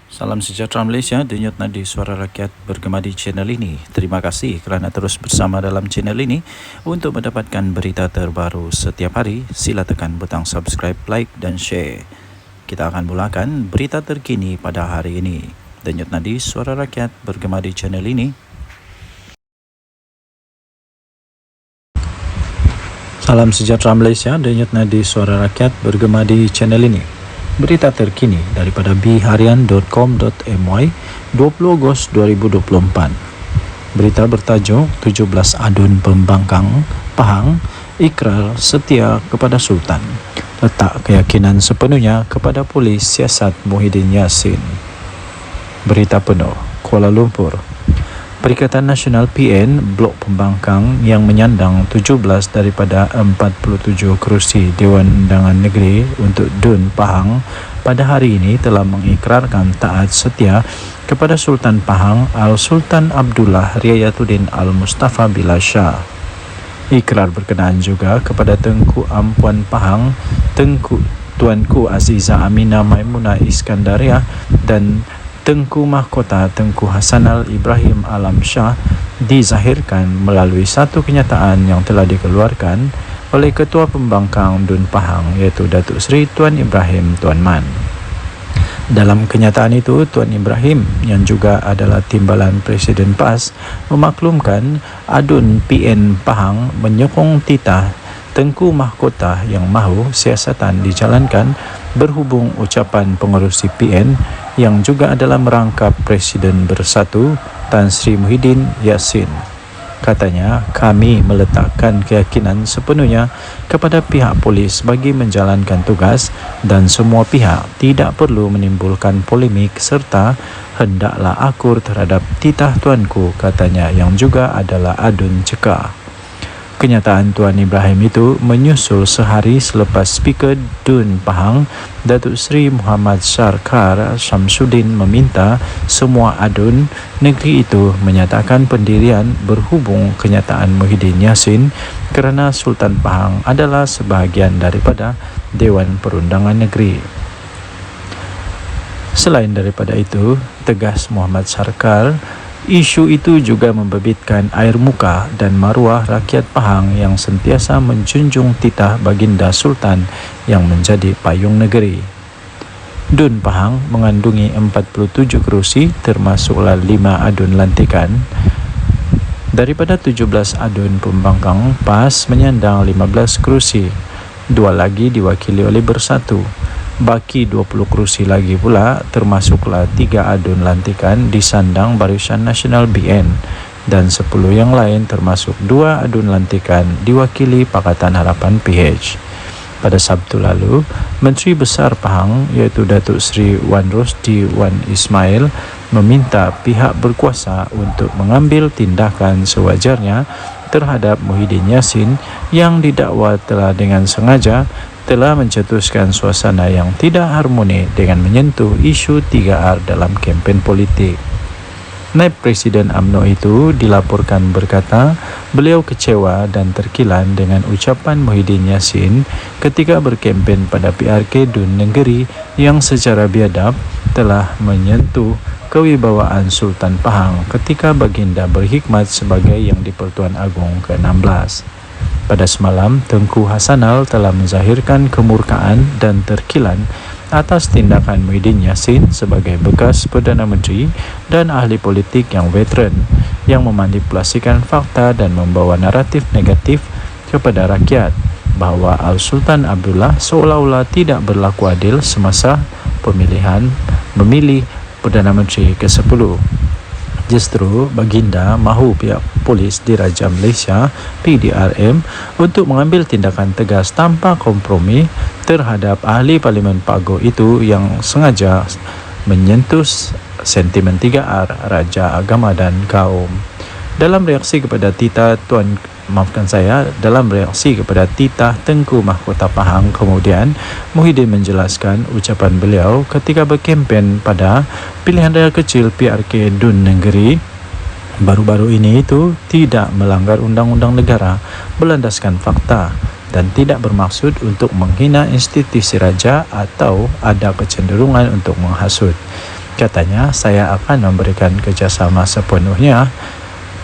Salam sejahtera Malaysia, denyut nadi suara rakyat bergema di channel ini. Terima kasih kerana terus bersama dalam channel ini. Untuk mendapatkan berita terbaru setiap hari, sila tekan butang subscribe, like dan share. Kita akan mulakan berita terkini pada hari ini. Denyut nadi suara rakyat bergema di channel ini. Salam sejahtera Malaysia, denyut nadi suara rakyat bergema di channel ini. Berita terkini daripada bharian.com.my 20 Ogos 2024. Berita bertajuk 17 adun pembangkang Pahang ikrar setia kepada Sultan. Letak keyakinan sepenuhnya kepada polis siasat Muhyiddin Yassin. Berita penuh Kuala Lumpur. Perikatan Nasional PN Blok Pembangkang yang menyandang 17 daripada 47 kerusi Dewan Undangan Negeri untuk DUN Pahang pada hari ini telah mengikrarkan taat setia kepada Sultan Pahang Al-Sultan Abdullah Riayatuddin Al-Mustafa Billah Shah. Ikrar berkenaan juga kepada Tengku Ampuan Pahang, Tuanku Aziza Aminah Maimunah Iskandariah dan Tengku Mahkota Tengku Hasanal Ibrahim Alam Shah dizahirkan melalui satu kenyataan yang telah dikeluarkan oleh Ketua Pembangkang DUN Pahang iaitu Datuk Seri Tuan Ibrahim Tuan Man. Dalam kenyataan itu, Tuan Ibrahim yang juga adalah timbalan Presiden PAS memaklumkan adun PN Pahang menyokong titah Tengku Mahkota yang mahu siasatan dijalankan berhubung ucapan pengerusi PN yang juga adalah merangkap Presiden Bersatu Tan Sri Muhyiddin Yassin. Katanya, kami meletakkan keyakinan sepenuhnya kepada pihak polis bagi menjalankan tugas dan semua pihak tidak perlu menimbulkan polemik serta hendaklah akur terhadap titah tuanku, katanya yang juga adalah adun cekar. Kenyataan Tuan Ibrahim itu menyusul sehari selepas Speaker DUN Pahang Datuk Seri Muhammad Sarkar Syamsuddin meminta semua adun negeri itu menyatakan pendirian berhubung kenyataan Muhyiddin Yassin kerana Sultan Pahang adalah sebahagian daripada Dewan Perundangan Negeri. Selain daripada itu, tegas Muhammad Sarkar, isu itu juga membebitkan air muka dan maruah rakyat Pahang yang sentiasa menjunjung titah baginda Sultan yang menjadi payung negeri. DUN Pahang mengandungi 47 kerusi termasuklah 5 adun lantikan. Daripada 17 adun pembangkang, PAS menyandang 15 kerusi. 2 lagi diwakili oleh Bersatu. Baki 20 kerusi lagi pula termasuklah 3 adun lantikan disandang Barisan Nasional BN dan 10 yang lain termasuk 2 adun lantikan diwakili Pakatan Harapan PH. Pada Sabtu lalu, Menteri Besar Pahang iaitu Datuk Seri Wan Rosdi Wan Ismail meminta pihak berkuasa untuk mengambil tindakan sewajarnya terhadap Muhyiddin Yassin yang didakwa telah dengan sengaja telah mencetuskan suasana yang tidak harmoni dengan menyentuh isu 3R dalam kempen politik. Naib Presiden UMNO itu dilaporkan berkata beliau kecewa dan terkilan dengan ucapan Muhyiddin Yassin ketika berkempen pada PRK DUN Negeri yang secara biadab telah menyentuh kewibawaan Sultan Pahang ketika baginda berkhidmat sebagai Yang di-Pertuan Agong ke-16. Pada semalam, Tengku Hasanal telah menzahirkan kemurkaan dan terkilan atas tindakan Muhyiddin Yassin sebagai bekas Perdana Menteri dan ahli politik yang veteran yang memanipulasikan fakta dan membawa naratif negatif kepada rakyat bahawa Al-Sultan Abdullah seolah-olah tidak berlaku adil semasa pemilihan memilih Perdana Menteri ke-10. Justru baginda mahu pihak polis Diraja Malaysia PDRM untuk mengambil tindakan tegas tanpa kompromi terhadap ahli Parlimen Pago itu yang sengaja menyentuh sentimen 3R Raja Agama dan Kaum. Dalam reaksi kepada titah Tengku Mahkota Pahang, kemudian Muhyiddin menjelaskan ucapan beliau ketika berkempen pada pilihan raya kecil PRK DUN Negeri baru-baru ini itu tidak melanggar undang-undang negara, berlandaskan fakta dan tidak bermaksud untuk menghina institusi raja atau ada kecenderungan untuk menghasut. Katanya, saya akan memberikan kerjasama sepenuhnya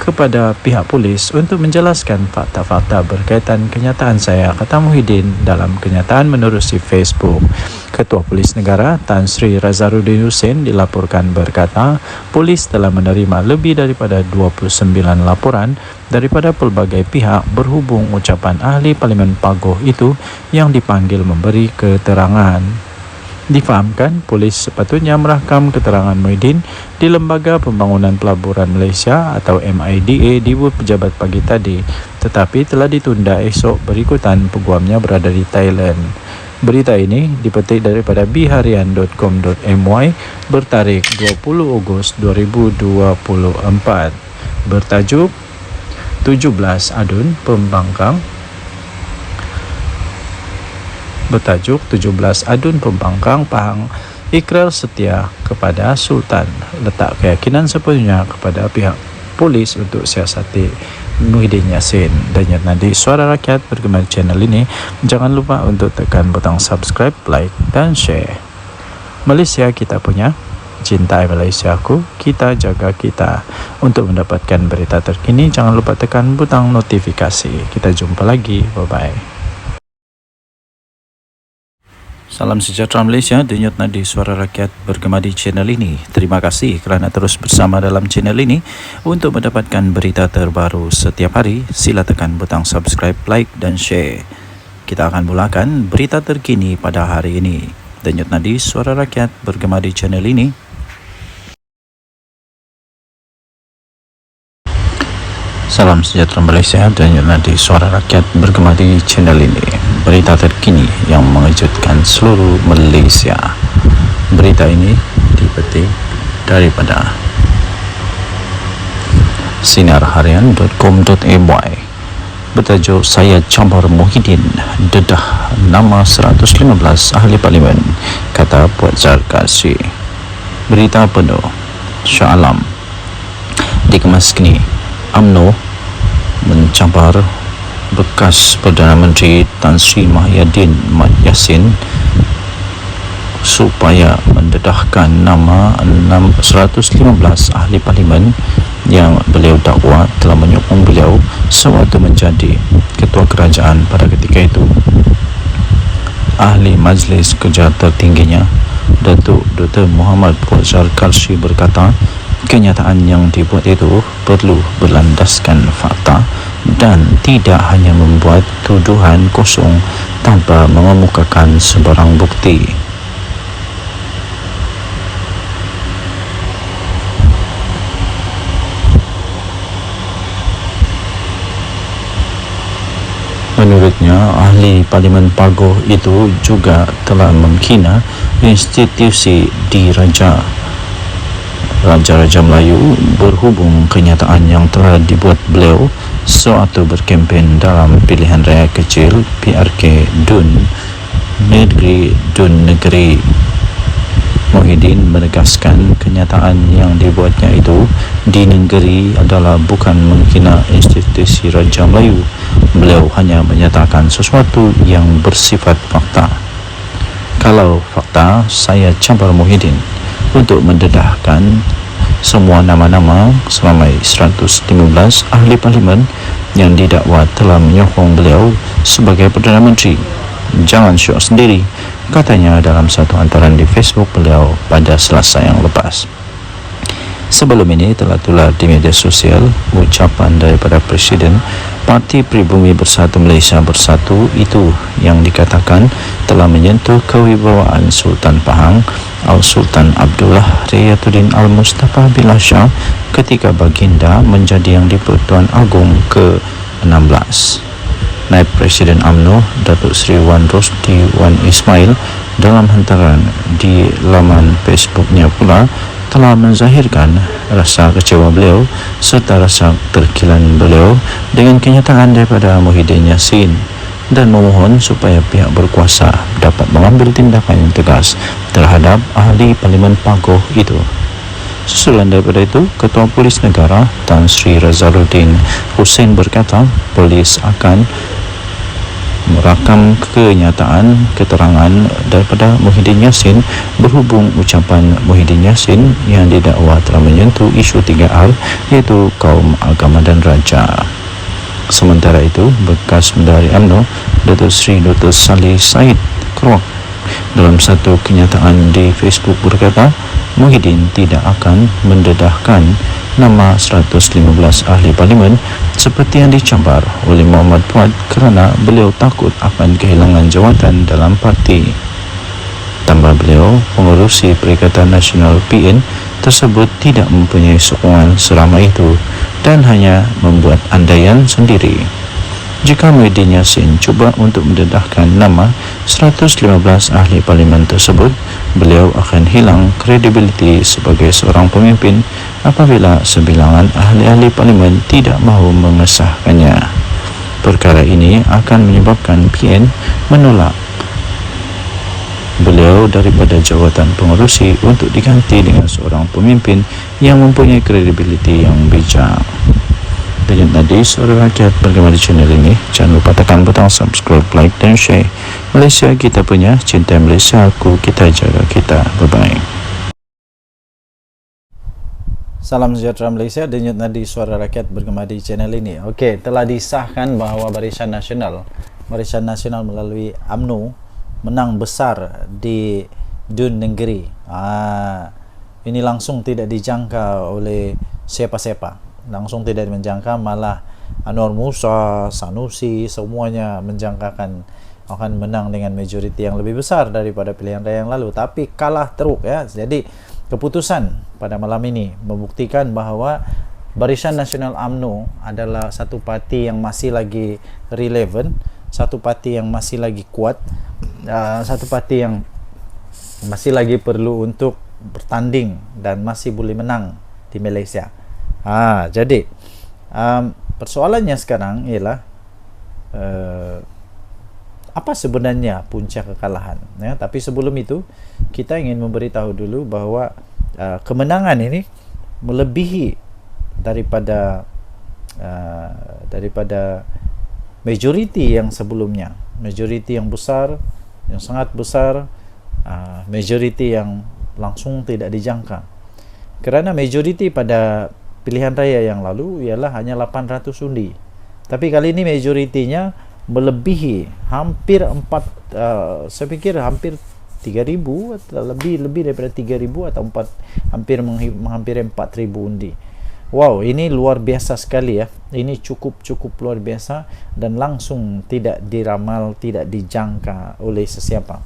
kepada pihak polis untuk menjelaskan fakta-fakta berkaitan kenyataan saya, kata Muhyiddin dalam kenyataan menerusi Facebook. Ketua Polis Negara Tan Sri Razaruddin Hussein dilaporkan berkata, polis telah menerima lebih daripada 29 laporan daripada pelbagai pihak berhubung ucapan ahli Parlimen Pagoh itu yang dipanggil memberi keterangan. Difahamkan, polis sepatutnya merakam keterangan Muhyiddin di Lembaga Pembangunan Pelaburan Malaysia atau MIDA di pejabat pagi tadi, tetapi telah ditunda esok berikutan peguamnya berada di Thailand. Berita ini dipetik daripada biharian.com.my bertarikh 20 Ogos 2024. Bertajuk 17 Adun Pembangkang Pembangkang Pahang ikrar setia kepada Sultan, letak keyakinan sepenuhnya kepada pihak polis untuk siasati Muhyiddin Yassin. Dan nanti Suara Rakyat bergema di channel ini. Jangan lupa untuk tekan butang subscribe, like dan share. Malaysia kita punya, cintai Malaysiaku, kita jaga kita. Untuk mendapatkan berita terkini, jangan lupa tekan butang notifikasi. Kita jumpa lagi, bye bye. Salam sejahtera Malaysia, denyut nadi Suara Rakyat bergema di channel ini. Terima kasih kerana terus bersama dalam channel ini. Untuk mendapatkan berita terbaru setiap hari, sila tekan butang subscribe, like dan share. Kita akan mulakan berita terkini pada hari ini. Denyut nadi Suara Rakyat bergema di channel ini. Salam sejahtera Malaysia, denyut nadi Suara Rakyat bergema di channel ini. Berita terkini yang mengejutkan seluruh Malaysia. Berita ini dipetik daripada sinarharian.com.my bertajuk Saya Campar Muhyiddin dedah nama 115 ahli parlimen, kata Puan Zarkasi. Berita penuh Shah Alam dikemas kini. UMNO mencampar bekas Perdana Menteri Tan Sri Muhyiddin Yassin supaya mendedahkan nama 115 ahli parlimen yang beliau dakwa telah menyokong beliau sewaktu menjadi ketua kerajaan pada ketika itu. Ahli Majlis Kerja tertingginya, Datuk Dr. Muhammad Puazar Karshi berkata, kenyataan yang dibuat itu perlu berlandaskan fakta dan tidak hanya membuat tuduhan kosong tanpa mengemukakan sebarang bukti. Menurutnya, ahli Parlimen Pagoh itu juga telah menghina institusi diraja Raja-Raja Melayu berhubung kenyataan yang telah dibuat beliau sewaktu berkempen dalam pilihan raya kecil PRK Dun Negeri. Muhyiddin menegaskan kenyataan yang dibuatnya itu di negeri adalah bukan menghina institusi Raja Melayu. Beliau hanya menyatakan sesuatu yang bersifat fakta. Kalau fakta, saya campar Muhyiddin untuk mendedahkan semua nama-nama seramai 115 ahli parlimen yang didakwa telah menyokong beliau sebagai Perdana Menteri. Jangan syok sendiri, katanya dalam satu hantaran di Facebook beliau pada Selasa yang lepas. Sebelum ini telah tular di media sosial ucapan daripada Presiden Parti Pribumi Bersatu Malaysia Bersatu itu yang dikatakan telah menyentuh kewibawaan Sultan Pahang Al-Sultan Abdullah Riyatuddin Al-Mustafa Billah Shah ketika baginda menjadi Yang di-Pertuan Agong ke-16. Naib Presiden UMNO Datuk Seri Wan Rosdi Wan Ismail dalam hantaran di laman Facebooknya pula telah menzahirkan rasa kecewa beliau serta rasa terkilan beliau dengan kenyataan daripada Muhyiddin Yassin dan memohon supaya pihak berkuasa dapat mengambil tindakan yang tegas terhadap ahli Parlimen Pagoh itu. Susulan daripada itu, Ketua Polis Negara Tan Sri Razaruddin Hussein berkata polis akan merakam kenyataan keterangan daripada Muhyiddin Yassin berhubung ucapan Muhyiddin Yassin yang didakwa telah menyentuh isu 3R iaitu kaum agama dan raja. Sementara itu, bekas Menteri UMNO Datuk Seri Dr. Saleh Said Keruak dalam satu kenyataan di Facebook berkata, Muhyiddin tidak akan mendedahkan nama 115 ahli parlimen seperti yang dicabar oleh Muhammad Fuad kerana beliau takut akan kehilangan jawatan dalam parti. Tambah beliau, pengerusi Perikatan Nasional PN tersebut tidak mempunyai sokongan seramai itu dan hanya membuat andaian sendiri. Jika Muhyiddin Yassin cuba untuk mendedahkan nama 115 ahli parlimen tersebut, beliau akan hilang kredibiliti sebagai seorang pemimpin apabila sebilangan ahli-ahli parlimen tidak mahu mengesahkannya. Perkara ini akan menyebabkan PN menolak beliau daripada jawatan pengerusi untuk diganti dengan seorang pemimpin yang mempunyai kredibiliti yang bijak. Dan tadi Suara Rakyat bergema di channel ini. Jangan lupa tekan butang subscribe, like dan share. Malaysia kita punya, cinta Malaysia aku, kita jaga kita. Bye bye. Salam sejahtera Malaysia, denyut nadi Suara Rakyat bergema di channel ini. Okey, telah disahkan bahawa Barisan Nasional melalui UMNO menang besar di Dun Negeri. Ini langsung tidak dijangka oleh siapa-siapa. Langsung tidak menjangka, malah Anwar Musa, Sanusi, semuanya menjangkakan akan menang dengan majoriti yang lebih besar daripada pilihan raya yang lalu, tapi kalah teruk ya. Jadi keputusan pada malam ini membuktikan bahawa Barisan Nasional UMNO adalah satu parti yang masih lagi relevan, satu parti yang masih lagi kuat, satu parti yang masih lagi perlu untuk bertanding dan masih boleh menang di Malaysia. Jadi persoalannya sekarang ialah apa sebenarnya punca kekalahan ya? Tapi sebelum itu kita ingin memberitahu dulu bahawa kemenangan ini melebihi daripada majoriti yang sebelumnya, majoriti yang besar, yang sangat besar, majoriti yang langsung tidak dijangka. Kerana majoriti pada pilihan raya yang lalu ialah hanya 800 undi. Tapi kali ini majoritinya melebihi hampir saya fikir hampir 3,000 atau lebih daripada 3,000 atau hampir 4,000 undi. Wow, ini luar biasa sekali ya. Ini cukup luar biasa dan langsung tidak diramal, tidak dijangka oleh sesiapa.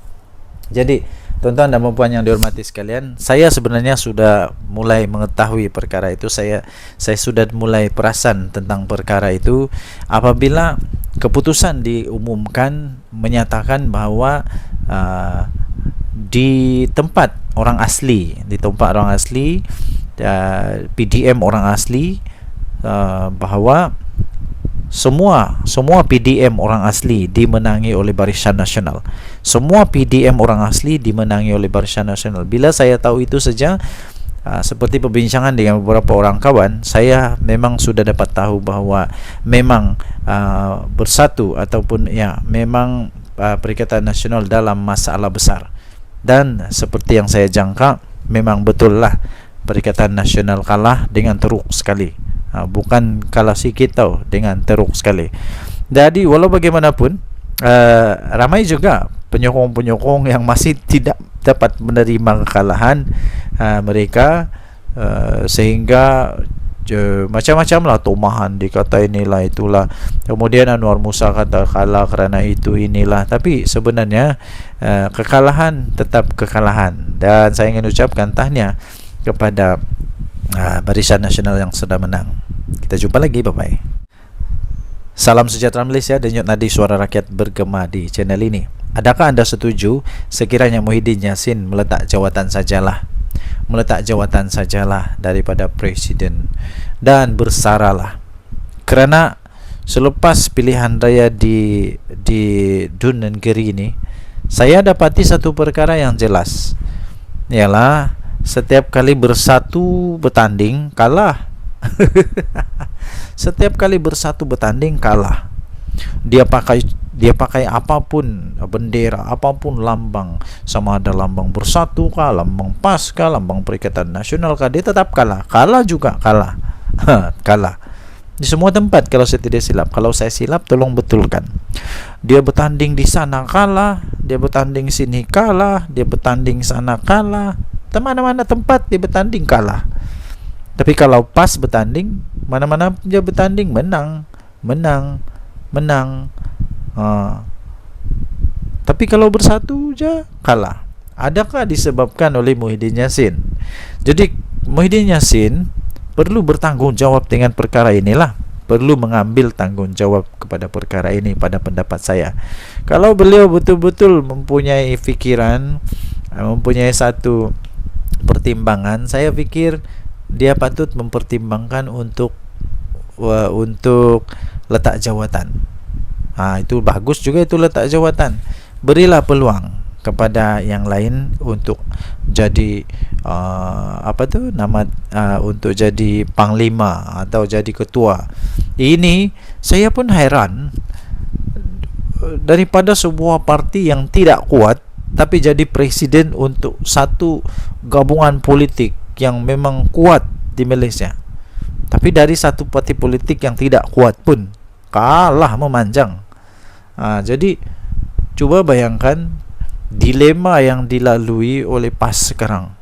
Jadi tuan-tuan dan puan yang dihormati sekalian, saya sebenarnya sudah mulai mengetahui perkara itu. Saya sudah mulai perasan tentang perkara itu apabila keputusan diumumkan menyatakan bahawa di tempat orang asli, PDM orang asli, bahawa semua PDM orang asli dimenangi oleh Barisan Nasional. Semua PDM orang asli dimenangi oleh Barisan Nasional. Bila saya tahu itu saja, seperti perbincangan dengan beberapa orang kawan, saya memang sudah dapat tahu bahawa memang bersatu ataupun ya memang Perikatan Nasional dalam masalah besar. Dan seperti yang saya jangka, memang betul lah Perikatan Nasional kalah dengan teruk sekali. Bukan kalah sikit tau, dengan teruk sekali. Jadi walau bagaimanapun ramai juga penyokong-penyokong yang masih tidak dapat menerima kekalahan mereka, sehingga macam-macam lah tomahan, dikata inilah itulah, kemudian Anwar Musa kata kalah kerana itu inilah. Tapi sebenarnya kekalahan tetap kekalahan, dan saya ingin ucapkan tahniah kepada Barisan Nasional yang sudah menang. Kita jumpa lagi, bye-bye. Salam sejahtera Malaysia, denyut nadi Suara Rakyat bergema di channel ini. Adakah anda setuju sekiranya Muhyiddin Yassin meletak jawatan sajalah daripada Presiden dan bersaralah? Kerana selepas pilihan raya di Dun Negeri ini, saya dapati satu perkara yang jelas, ialah setiap kali bersatu bertanding kalah. Setiap kali bersatu bertanding kalah. Dia pakai dia pakai apapun bendera, apapun lambang, sama ada lambang Bersatu kah, lambang PAS kah, lambang Perikatan Nasional kah, dia tetap kalah. Kalah juga kalah. Kalah di semua tempat kalau saya tidak silap. Kalau saya silap tolong betulkan. Dia bertanding di sana kalah, dia bertanding sini kalah, dia bertanding sana kalah, mana-mana tempat dia bertanding kalah. Tapi kalau PAS bertanding, mana-mana dia bertanding menang. Tapi kalau Bersatu je kalah. Adakah disebabkan oleh Muhyiddin Yassin? Jadi Muhyiddin Yassin perlu bertanggung jawab dengan perkara inilah, perlu mengambil tanggung jawab kepada perkara ini pada pendapat saya. Kalau beliau betul-betul mempunyai fikiran, mempunyai satu pertimbangan, saya pikir dia patut mempertimbangkan untuk letak jawatan. Itu bagus juga, itu letak jawatan. Berilah peluang kepada yang lain untuk jadi untuk jadi panglima atau jadi ketua. Ini saya pun heran, daripada sebuah parti yang tidak kuat tapi jadi presiden untuk satu gabungan politik yang memang kuat di Malaysia. Tapi dari satu parti politik yang tidak kuat pun kalah memanjang. Jadi coba bayangkan dilema yang dilalui oleh PAS sekarang.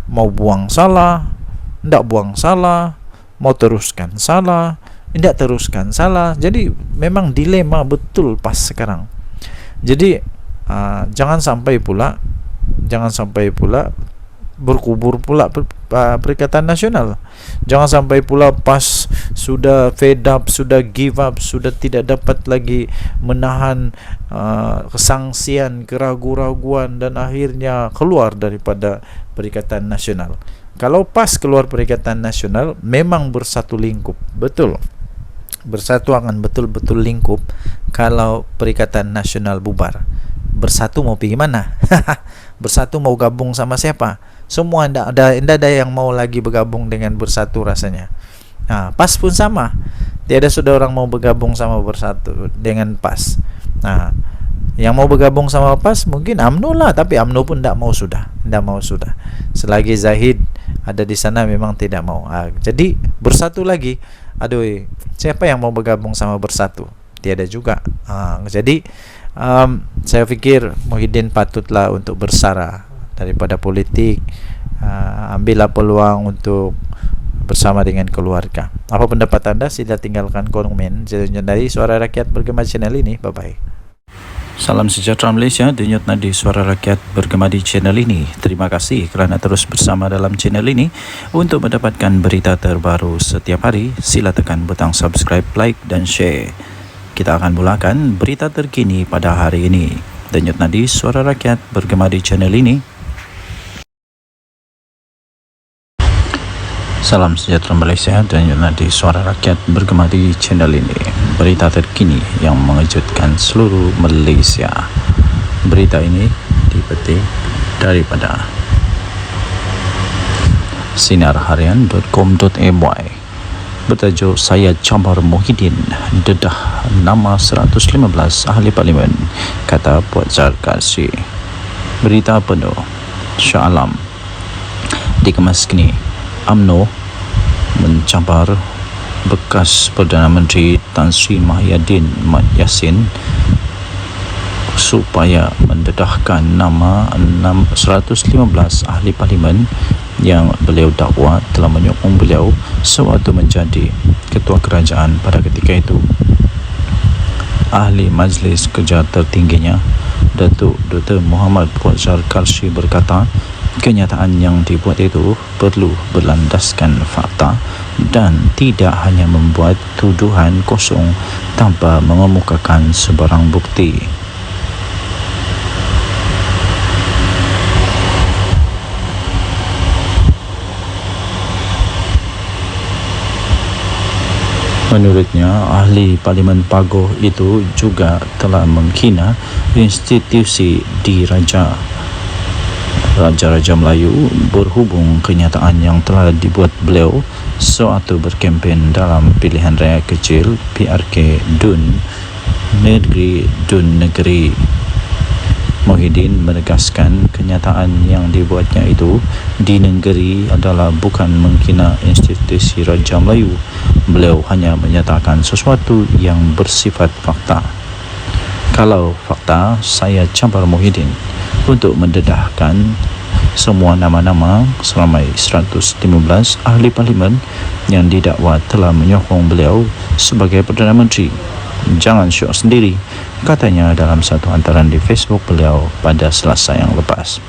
Mau buang salah, tidak buang salah, mau teruskan salah, tidak teruskan salah. Jadi memang dilema betul PAS sekarang. Jadi jangan sampai pula berkubur pula Perikatan Nasional. Jangan sampai pula PAS sudah fed up, sudah give up, sudah tidak dapat lagi menahan kesangsian, keraguan-raguan, dan akhirnya keluar daripada Perikatan Nasional. Kalau PAS keluar Perikatan Nasional, memang bersatu lingkup, betul. Bersatu akan betul-betul lingkup. Kalau Perikatan Nasional bubar, Bersatu mau pergi mana? Bersatu mau gabung sama siapa? Semua tidak ada yang mau lagi bergabung dengan Bersatu rasanya. PAS pun sama. Tiada sudah orang mau bergabung sama Bersatu dengan PAS. Yang mau bergabung sama PAS mungkin UMNO lah, tapi UMNO pun tidak mau sudah. Selagi Zahid ada di sana memang tidak mau. Jadi Bersatu lagi. Aduh, siapa yang mau bergabung sama Bersatu? Tiada juga. Jadi saya pikir Muhyiddin patutlah untuk bersara daripada politik. Ambillah peluang untuk bersama dengan keluarga. Apa pendapat anda? Sila tinggalkan komen dari Suara Rakyat Bergema channel ini. Bye bye. Salam sejahtera Malaysia, denyut nadi Suara Rakyat Bergema di channel ini. Terima kasih kerana terus bersama dalam channel ini. Untuk mendapatkan berita terbaru setiap hari, sila tekan butang subscribe, like dan share. Kita akan mulakan berita terkini pada hari ini. Denyut nadi Suara Rakyat Bergema di channel ini. Salam sejahtera Malaysia, denyut nadi Suara Rakyat Bergema di channel ini. Berita terkini yang mengejutkan seluruh Malaysia. Berita ini dipetik daripada sinarharian.com.my. Bertajuk Saya Cabar Muhyiddin dedah nama 115 ahli parlimen, kata Puan Zarkasi. Berita penuh Shah Alam dikemas kini. UMNO mencabar bekas Perdana Menteri Tan Sri Muhyiddin Mat Yassin supaya mendedahkan nama 115 ahli parlimen yang beliau dakwa telah menyokong beliau sewaktu menjadi ketua kerajaan pada ketika itu. Ahli Majlis Kerja tertingginya Datuk Dr. Muhammad Puan Zarkasi berkata, kenyataan yang dibuat itu perlu berlandaskan fakta dan tidak hanya membuat tuduhan kosong tanpa mengemukakan sebarang bukti. Menurutnya, ahli Parlimen Pagoh itu juga telah menghina institusi diraja Raja-Raja Melayu berhubung kenyataan yang telah dibuat beliau sewaktu berkempen dalam pilihan raya kecil PRK DUN Negeri Dun Negeri. Muhyiddin menegaskan kenyataan yang dibuatnya itu di negeri adalah bukan menghina institusi Raja Melayu. Beliau hanya menyatakan sesuatu yang bersifat fakta. Kalau fakta, saya campur Muhyiddin untuk mendedahkan semua nama-nama seramai 115 ahli parlimen yang didakwa telah menyokong beliau sebagai Perdana Menteri. Jangan syok sendiri, katanya dalam satu hantaran di Facebook beliau pada Selasa yang lepas.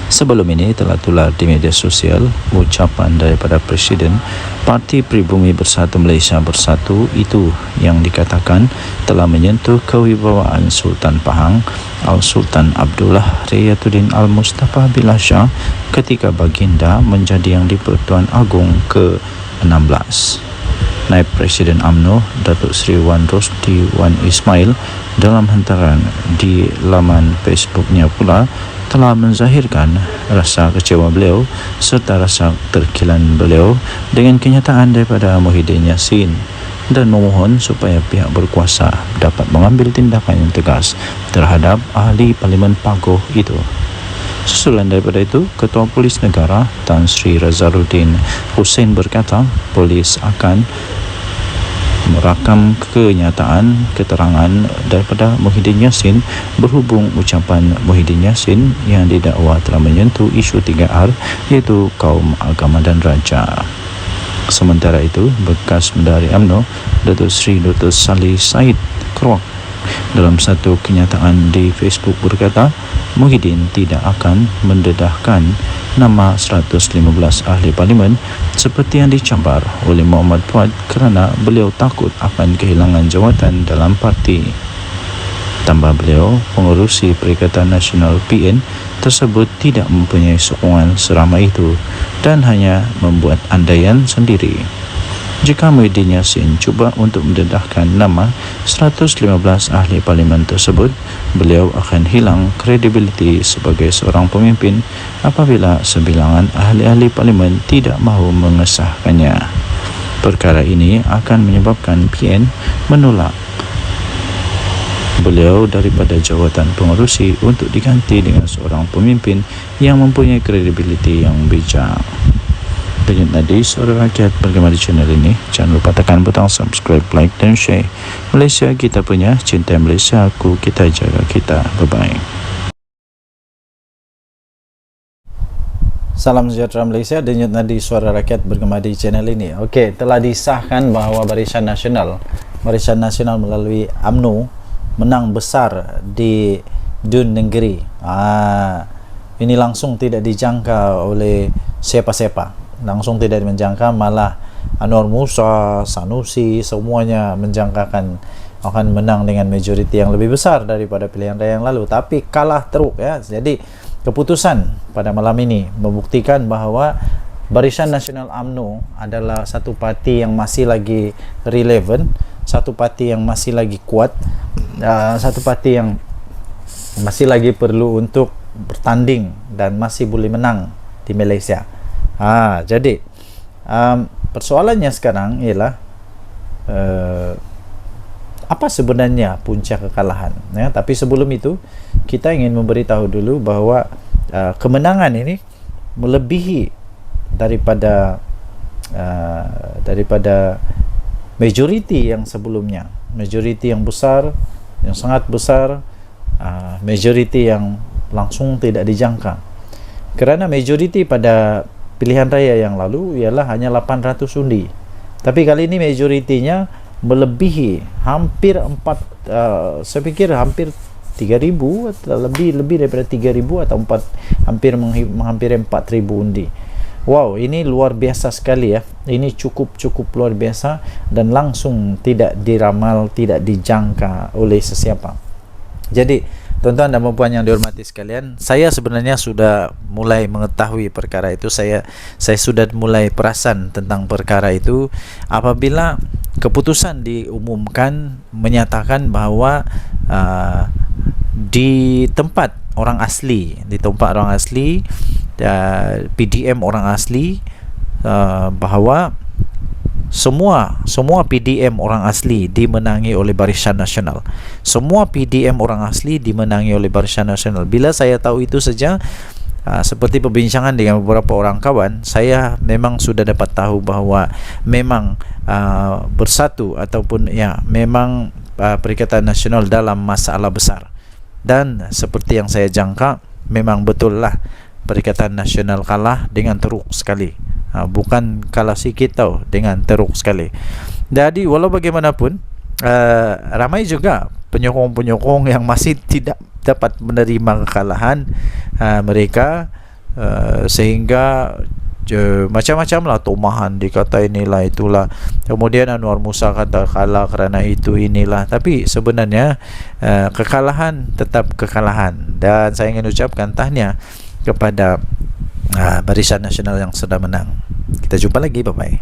Sebelum ini telah tular di media sosial ucapan daripada Presiden Parti Pribumi Bersatu Malaysia Bersatu itu yang dikatakan telah menyentuh kewibawaan Sultan Pahang Al-Sultan Abdullah Riyatuddin Al-Mustafa Billah Shah ketika baginda menjadi Yang di-Pertuan Agong ke-16. Naib Presiden UMNO Datuk Seri Wan Rosdi Wan Ismail dalam hantaran di laman Facebooknya pula telah menzahirkan rasa kecewa beliau serta rasa terkilan beliau dengan kenyataan daripada Muhyiddin Yassin dan memohon supaya pihak berkuasa dapat mengambil tindakan yang tegas terhadap ahli Parlimen Pagoh itu. Susulan daripada itu, Ketua Polis Negara Tan Sri Razaruddin Hussein berkata polis akan merakam kenyataan keterangan daripada Muhyiddin Yassin berhubung ucapan Muhyiddin Yassin yang didakwa telah menyentuh isu 3R iaitu kaum, agama dan raja. Sementara itu, bekas Menteri UMNO Datuk Seri Dr. Salih Said Kroak dalam satu kenyataan di Facebook berkata Muhyiddin tidak akan mendedahkan nama 115 ahli parlimen seperti yang dicabar oleh Muhammad Fuad kerana beliau takut akan kehilangan jawatan dalam parti. Tambah beliau, pengerusi Perikatan Nasional PN tersebut tidak mempunyai sokongan seramai itu dan hanya membuat andaian sendiri. Jika Muhyiddin Yassin cuba untuk mendedahkan nama 115 ahli parlimen tersebut, beliau akan hilang kredibiliti sebagai seorang pemimpin apabila sebilangan ahli-ahli parlimen tidak mahu mengesahkannya. Perkara ini akan menyebabkan PN menolak beliau daripada jawatan pengerusi untuk diganti dengan seorang pemimpin yang mempunyai kredibiliti yang bijak. Denyut nadi suara rakyat bergema di channel ini. Jangan lupa tekan butang subscribe, like dan share. Malaysia kita punya, cinta Malaysia aku, kita jaga kita. Bye-bye. Salam sejahtera Malaysia, denyut nadi suara rakyat bergema di channel ini. Okey, telah disahkan bahawa Barisan Nasional melalui UMNO menang besar di Dun Negeri. Ini langsung tidak dijangka oleh siapa-siapa. Langsung tidak menjangka, malah Anwar Musa, Sanusi, semuanya menjangkakan akan menang dengan majoriti yang lebih besar daripada pilihan raya yang lalu, tapi kalah teruk ya. Jadi keputusan pada malam ini membuktikan bahawa Barisan Nasional UMNO adalah satu parti yang masih lagi relevan, satu parti yang masih lagi kuat, satu parti yang masih lagi perlu untuk bertanding dan masih boleh menang di Malaysia. Jadi persoalannya sekarang ialah apa sebenarnya punca kekalahan ya? Tapi sebelum itu kita ingin memberitahu dulu bahawa kemenangan ini melebihi daripada majoriti yang sebelumnya, majoriti yang besar, yang sangat besar, majoriti yang langsung tidak dijangka. Kerana majoriti pada pilihan raya yang lalu ialah hanya 800 undi. Tapi kali ini majoritinya melebihi hampir saya pikir hampir 3,000 atau lebih daripada 3,000 atau hampir 4,000 undi. Wow, ini luar biasa sekali ya. Ini cukup luar biasa dan langsung tidak diramal, tidak dijangka oleh sesiapa. Jadi tuan-tuan dan puan yang dihormati sekalian, saya sebenarnya sudah mulai mengetahui perkara itu. Saya sudah mulai perasan tentang perkara itu apabila keputusan diumumkan menyatakan bahawa di tempat orang asli, PDM orang asli, bahawa semua PDM orang asli dimenangi oleh Barisan Nasional. Semua PDM orang asli dimenangi oleh Barisan Nasional. Bila saya tahu itu saja, seperti perbincangan dengan beberapa orang kawan, saya memang sudah dapat tahu bahawa memang bersatu ataupun memang Perikatan Nasional dalam masalah besar. Dan seperti yang saya jangka, memang betul lah Perikatan Nasional kalah dengan teruk sekali. Bukan kalah sikit tau, dengan teruk sekali. Jadi walau bagaimanapun, ramai juga penyokong-penyokong yang masih tidak dapat menerima kekalahan mereka, sehingga macam-macam lah tomahan, dikata inilah itulah, kemudian Anwar Musa kata kalah kerana itu inilah. Tapi sebenarnya kekalahan tetap kekalahan, dan saya ingin ucapkan tahniah kepada Barisan Nasional yang sudah menang. Kita jumpa lagi, bye bye.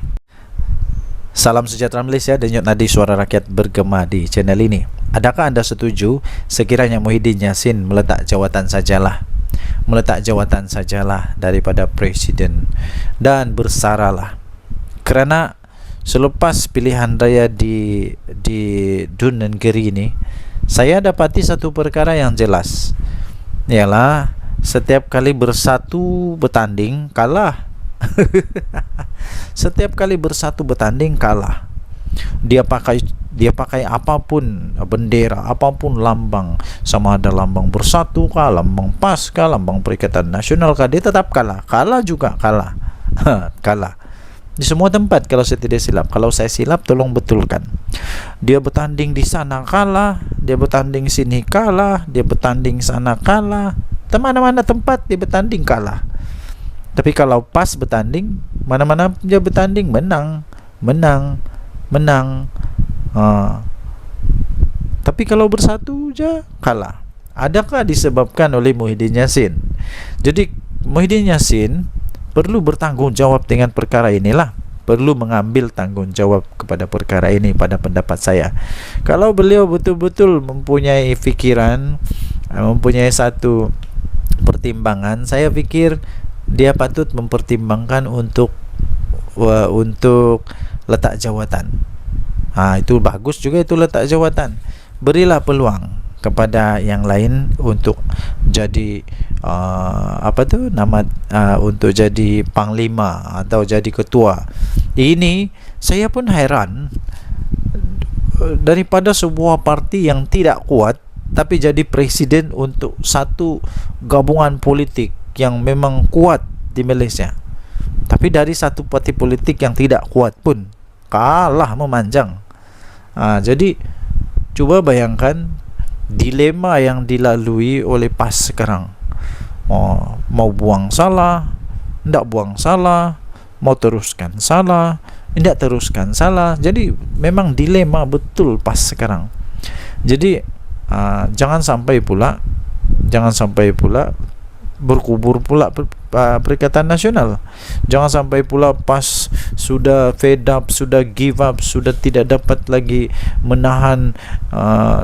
Salam sejahtera Malaysia, denyut nadi suara rakyat bergema di channel ini. Adakah anda setuju sekiranya Muhyiddin Yassin meletak jawatan sajalah daripada Presiden dan bersaralah? Kerana selepas pilihan raya di Dun Negeri ini, saya dapati satu perkara yang jelas, ialah setiap kali bersatu bertanding kalah. Setiap kali bersatu bertanding kalah. Dia pakai apapun bendera, apapun lambang, sama ada lambang Bersatu kah, lambang PAS kah, lambang Perikatan Nasional kah, dia tetap kalah. Kalah juga kalah. Kalah di semua tempat kalau saya tidak silap. Kalau saya silap tolong betulkan. Dia bertanding di sana kalah, dia bertanding sini kalah, dia bertanding sana kalah, mana-mana tempat dia bertanding kalah. Tapi kalau PAS bertanding, mana-mana dia bertanding menang. Tapi kalau Bersatu je kalah. Adakah disebabkan oleh Muhyiddin Yassin? Jadi Muhyiddin Yassin perlu bertanggungjawab dengan perkara inilah, perlu mengambil tanggungjawab kepada perkara ini pada pendapat saya. Kalau beliau betul-betul mempunyai fikiran, mempunyai satu pertimbangan, saya fikir dia patut mempertimbangkan untuk letak jawatan. Itu bagus juga, itu letak jawatan. Berilah peluang kepada yang lain untuk jadi untuk jadi panglima atau jadi ketua. Ini saya pun heran, daripada sebuah parti yang tidak kuat tapi jadi presiden untuk satu gabungan politik yang memang kuat di Malaysia. Tapi dari satu parti politik yang tidak kuat pun kalah memanjang. Jadi cuba bayangkan dilema yang dilalui oleh PAS sekarang. Mau buang salah, tidak buang salah, mau teruskan salah, tidak teruskan salah. Jadi memang dilema betul PAS sekarang. Jadi jangan sampai pula berkubur pula Perikatan Nasional. Jangan sampai pula PAS sudah fed up, sudah give up, sudah tidak dapat lagi menahan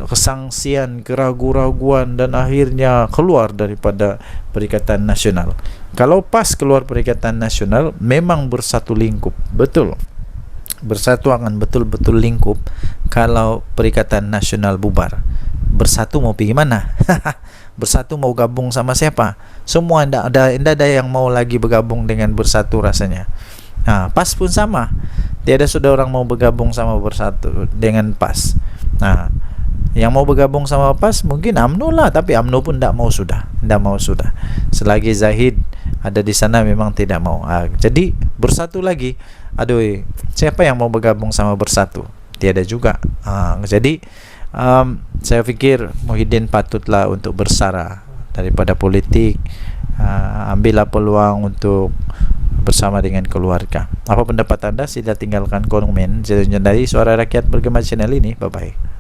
kesangsian, keraguan-raguan, dan akhirnya keluar daripada Perikatan Nasional. Kalau PAS keluar Perikatan Nasional, memang bersatu lingkup, betul. Bersatu akan betul-betul lingkup. Kalau Perikatan Nasional bubar, Bersatu mau pergi mana? Bersatu mau gabung sama siapa? Semua tidak ada yang mau lagi bergabung dengan Bersatu rasanya. PAS pun sama. Tiada sudah orang mau bergabung sama Bersatu dengan PAS. Yang mau bergabung sama PAS mungkin UMNO lah, tapi UMNO pun tidak mau sudah. Selagi Zahid ada di sana memang tidak mau. Jadi Bersatu lagi. Aduh, siapa yang mau bergabung sama Bersatu? Tiada juga. Jadi saya fikir Muhyiddin patutlah untuk bersara daripada politik. Ambillah peluang untuk bersama dengan keluarga. Apa pendapat anda? Sila tinggalkan komen. Dari Suara Rakyat Bergema channel ini. Bye bye.